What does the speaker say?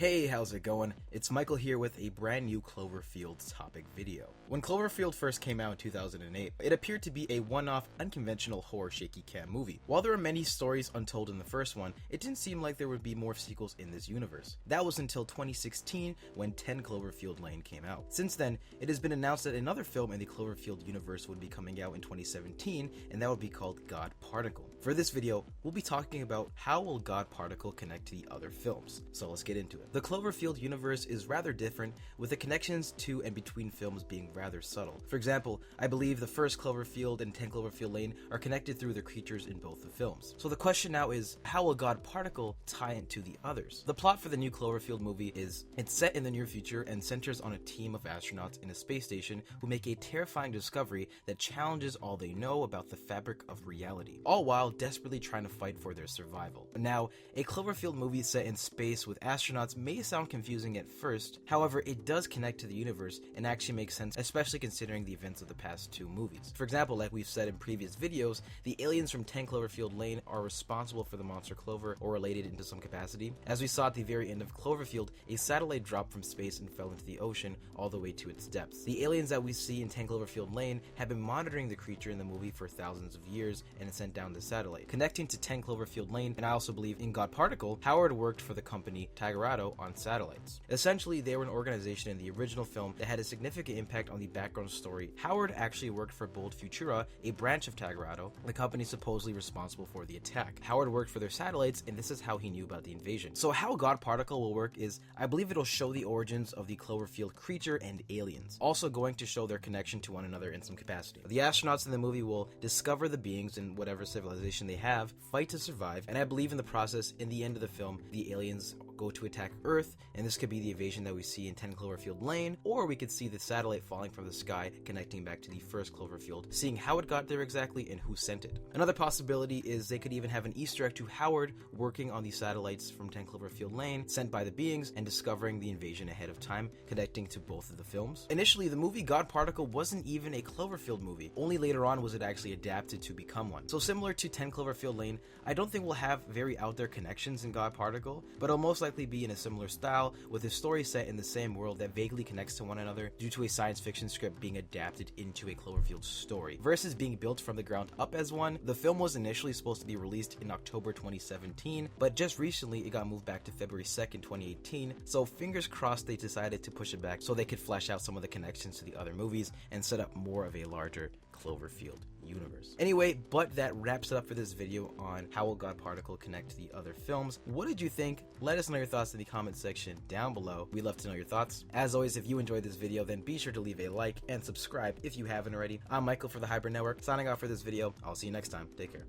Hey, how's it going? It's Michael here with a brand new Cloverfield topic video. When Cloverfield first came out in 2008, it appeared to be a one-off, unconventional horror shaky cam movie. While there are many stories untold in the first one, it didn't seem like there would be more sequels in this universe. That was until 2016 when 10 Cloverfield Lane came out. Since then, it has been announced that another film in the Cloverfield universe would be coming out in 2017, and that would be called God Particle. For this video, we'll be talking about how will God Particle connect to the other films. So let's get into it. The Cloverfield universe is rather different, with the connections to and between films being rather subtle. For example, I believe the first Cloverfield and 10 Cloverfield Lane are connected through the creatures in both the films. So the question now is, how will God Particle tie into the others? The plot for the new Cloverfield movie is, it's set in the near future and centers on a team of astronauts in a space station who make a terrifying discovery that challenges all they know about the fabric of reality, all while desperately trying to fight for their survival. Now, a Cloverfield movie set in space with astronauts may sound confusing at first, however it does connect to the universe and actually makes sense, especially considering the events of the past two movies. For example, like we've said in previous videos, the aliens from 10 Cloverfield Lane are responsible for the monster Clover or related into some capacity. As we saw at the very end of Cloverfield, a satellite dropped from space and fell into the ocean all the way to its depths. The aliens that we see in 10 Cloverfield Lane have been monitoring the creature in the movie for thousands of years and sent down the satellite. Connecting to 10 Cloverfield Lane, and I also believe in God Particle, Howard worked for the company Tagarado on satellites. Essentially, they were an organization in the original film that had a significant impact on the background story. Howard actually worked for Bold Futura, a branch of Tagarado, the company supposedly responsible for the attack. Howard worked for their satellites, and this is how he knew about the invasion. So how God Particle will work is, I believe it'll show the origins of the Cloverfield creature and aliens, also going to show their connection to one another in some capacity. The astronauts in the movie will discover the beings in whatever civilization they have, fight to survive, and I believe in the process, in the end of the film, the aliens go to attack Earth, and this could be the invasion that we see in 10 Cloverfield Lane, or we could see the satellite falling from the sky connecting back to the first Cloverfield, seeing how it got there exactly and who sent it. Another possibility is they could even have an Easter egg to Howard working on the satellites from 10 Cloverfield Lane sent by the beings and discovering the invasion ahead of time, connecting to both of the films. Initially, the movie God Particle wasn't even a Cloverfield movie, only later on was it actually adapted to become one. So similar to 10 Cloverfield Lane, I don't think we'll have very out there connections in God Particle, but it'll most likely be in a similar style, with a story set in the same world that vaguely connects to one another due to a science fiction script being adapted into a Cloverfield story. Versus being built from the ground up as one, the film was initially supposed to be released in October 2017, but just recently it got moved back to February 2nd, 2018, so fingers crossed they decided to push it back so they could flesh out some of the connections to the other movies and set up more of a larger Cloverfield universe. Anyway, but that wraps it up for this video on how will God Particle connect to the other films. What did you think? Let us know your thoughts in the comment section down below. We'd love to know your thoughts. As always, if you enjoyed this video, then be sure to leave a like and subscribe if you haven't already. I'm Michael for the Hybrid Network, signing off for this video. I'll see you next time. Take care.